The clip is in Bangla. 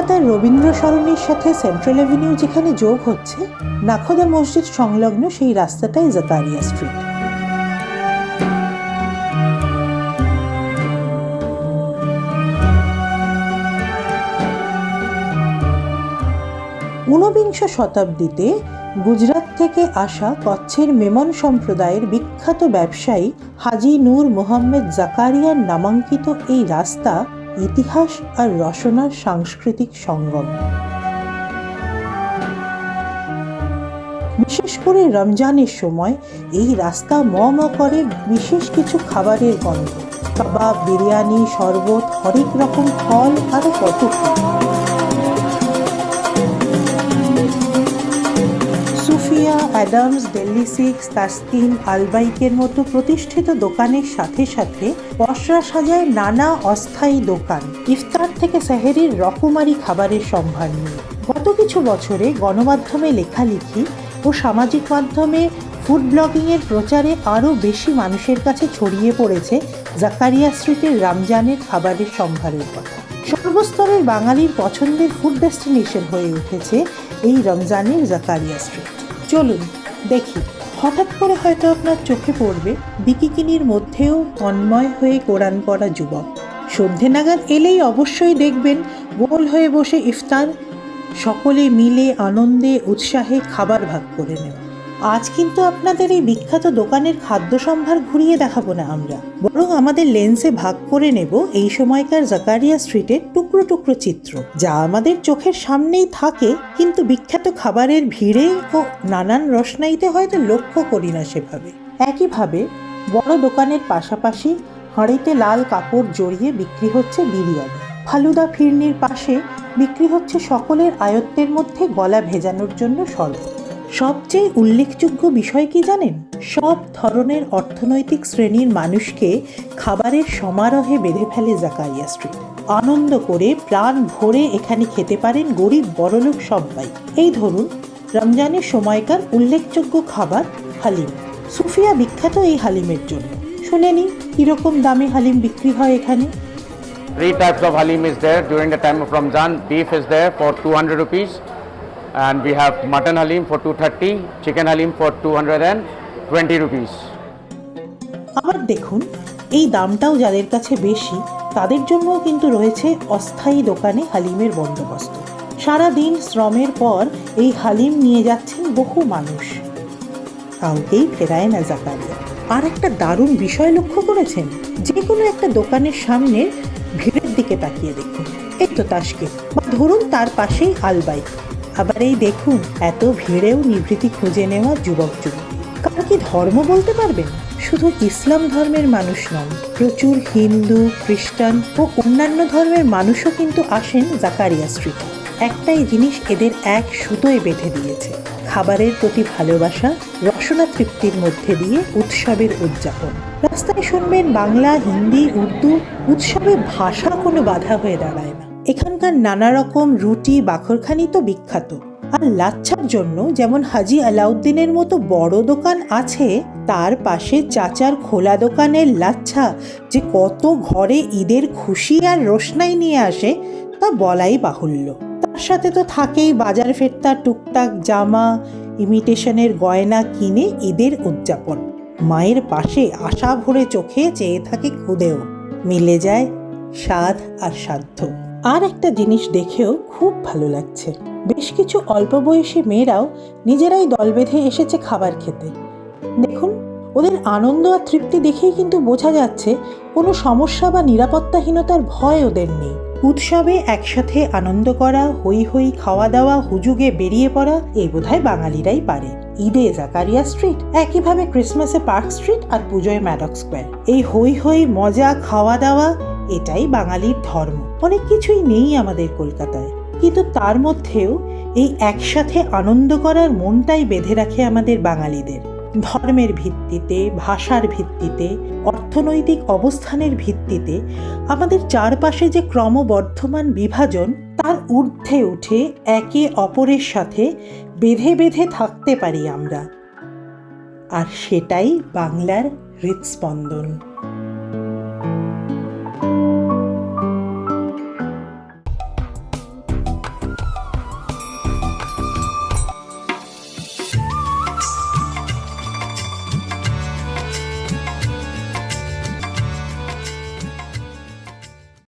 কলকাতার রবীন্দ্র সরণির সাথে সেন্ট্রাল অ্যাভিনিউ যেখানে যোগ হচ্ছে, নাখোদা মসজিদ সংলগ্ন সেই রাস্তাটাই জাকারিয়া স্ট্রিট। ঊনবিংশ শতাব্দীতে গুজরাট থেকে আসা কচ্ছের মেমন সম্প্রদায়ের বিখ্যাত ব্যবসায়ী হাজি নূর মোহাম্মদ জাকারিয়ার নামাঙ্কিত এই রাস্তা ইতিহাস আর রসনার সাংস্কৃতিক সঙ্গম। বিশেষ করে রমজানের সময় এই রাস্তা ম করে বিশেষ কিছু খাবারের গন্ধ, কাবাব, বিরিয়ানি, শরবত, হরেক রকম ফল আরও কত কি। সুফিয়া, অ্যাডামস, দিল্লি সিক্স, তাসকিন, আলবাইকের মতো প্রতিষ্ঠিত দোকানের সাথে সাথে পসরা সাজায় নানা অস্থায়ী দোকান, ইফতার থেকে সেহরির রকমারি খাবারের সম্ভার নিয়ে। গত কিছু বছরে গণমাধ্যমে লেখালেখি ও সামাজিক মাধ্যমে ফুড ব্লগিংয়ের প্রচারে আরও বেশি মানুষের কাছে ছড়িয়ে পড়েছে জাকারিয়া স্ট্রিটের রমজানের খাবারের সম্ভারের কথা। সর্বস্তরের বাঙালির পছন্দের ফুড ডেস্টিনেশন হয়ে উঠেছে এই রমজানের জাকারিয়া স্ট্রিট। চলুন দেখি। হঠাৎ করে হয়তো আপনার চোখে পড়বে বিকিকিনির মধ্যেও তন্ময় হয়ে কোরআন পড়া যুবক। সন্ধে নাগাদ এলেই অবশ্যই দেখবেন গোল হয়ে বসে ইফতার, সকলে মিলে আনন্দে উৎসাহে খাবার ভাগ করে নেওয়া। আজ কিন্তু আপনাদের এই বিখ্যাত দোকানের খাদ্য সম্ভার ঘুরিয়ে দেখাবো না আমরা, বরং আমাদের লেন্সে ভাগ করে নেব এই সময়কার জাকারিয়া স্ট্রিটের টুকরো টুকরো চিত্র, যা আমাদের চোখের সামনেই থাকে কিন্তু বিখ্যাত খাবারের ভিড়ে ও নানান রসনাইতে হয়তো লক্ষ্য করি না সেভাবে। একইভাবে বড় দোকানের পাশাপাশি হাঁড়িতে লাল কাপড় জড়িয়ে বিক্রি হচ্ছে বিরিয়ানি, ফালুদা ফিরনির পাশে বিক্রি হচ্ছে সকলের আয়ত্তের মধ্যে গলা ভেজানোর জন্য শরবত। সবচেয়ে উল্লেখযোগ্য বিষয় কি জানেন? সব ধরনের অর্থনৈতিক শ্রেণীর মানুষকে খাবারের সমারোহে বেঁধে ফেলে জাকারিয়া স্ট্রিট। আনন্দ করে প্রাণ ভরে এখানে খেতে পারেন গরিব বড়লোক সবাই। এই ধরুন রমজানের সময়কার উল্লেখযোগ্য খাবার হালিম। সুফিয়া বিখ্যাত এই হালিমের জন্য। শুনে নিন কিরকম দামে হালিম বিক্রি হয় এখানে। 3 types of halim is there during the time of Ramzan. Beef is there for 200 rupees. And we have mutton halim for 230, chicken halim for 220 rupees. আবার দেখুন এই দামটাও যাদের কাছে বেশি তাদের জন্যও কিন্তু রয়েছে অস্থায়ী দোকানে হালিমের বন্দোবস্ত। সারা দিন শ্রমের পর এই হালিম নিয়ে যাচ্ছেন বহু মানুষ, কাউকেই ফেরায় না জাকারিয়া। আর একটা দারুণ বিষয় লক্ষ্য করেছেন? যে কোনো একটা দোকানের সামনে ভিড়ের দিকে তাকিয়ে দেখুন, এই তো তাসকিন, বা ধরুন তার পাশেই আলবাইক। আবার এই দেখুন এত ভিড়েও নিভৃতি খুঁজে নেওয়া যুবক যুবতী। কারণ কি ধর্ম বলতে পারবেন? শুধু ইসলাম ধর্মের মানুষ নন, প্রচুর হিন্দু, খ্রিস্টান ও অন্যান্য ধর্মের মানুষও কিন্তু আসেন জাকারিয়া স্ট্রিটে। একটাই জিনিস এদের এক সুতোয় বেঁধে দিয়েছে, খাবারের প্রতি ভালোবাসা, রসনা তৃপ্তির মধ্যে দিয়ে উৎসবের উদযাপন। রাস্তায় শুনবেন বাংলা, হিন্দি, উর্দু, উৎসবে ভাষা কোনো বাধা হয়ে দাঁড়ায় না। এখানকার নানা রকম রুটি, বাখরখানি তো বিখ্যাত। আর লাচ্ছার জন্য যেমন হাজি আলাউদ্দিনের মতো বড় দোকান আছে, তার পাশে চাচার খোলা দোকানের লাচ্ছা যে কত ঘরে ঈদের খুশি আর রোশনাই নিয়ে আসে তা বলাই বাহুল্য। তার সাথে তো থাকেই বাজার ফেরতা টুকটাক জামা, ইমিটেশনের গয়না কিনে ঈদের উদযাপন। মায়ের পাশে আশা ভরে চোখে চেয়ে থাকে খুদেও, মিলে যায় স্বাদ আর সাধ্য। আর একটা জিনিস দেখেও খুব ভালো লাগছে, বেশ কিছু অল্প বয়সী মেয়েরাও নিজেরাই দল বেঁধে এসেছে খাবার খেতে। দেখুন ওদের আনন্দ আর তৃপ্তি দেখেই কিন্তু বোঝা যাচ্ছে কোনো সমস্যা বা নিরাপত্তাহীনতার ভয় ওদের নেই। উৎসবে একসাথে আনন্দ করা, হই হই খাওয়া দাওয়া, হুজুগে বেরিয়ে পড়া, এই বোধহয় বাঙালিরাই পারে। ঈদে জাকারিয়া স্ট্রিট, একইভাবে ক্রিসমাসে পার্ক স্ট্রিট আর পুজোয় ম্যাডক স্কোয়ার, এই হই হই মজা খাওয়া দাওয়া এটাই বাঙালির ধর্ম। অনেক কিছুই নেই আমাদের কলকাতায়, কিন্তু তার মধ্যেও এই একসাথে আনন্দ করার মনটাই বেঁধে রাখে আমাদের বাঙালিদের। ধর্মের ভিত্তিতে, ভাষার ভিত্তিতে, অর্থনৈতিক অবস্থানের ভিত্তিতে আমাদের চারপাশে যে ক্রমবর্ধমান বিভাজন, তার ঊর্ধ্বে উঠে একে অপরের সাথে বেঁধে বেঁধে থাকতে পারি আমরা। আর সেটাই বাংলার হৃদস্পন্দন।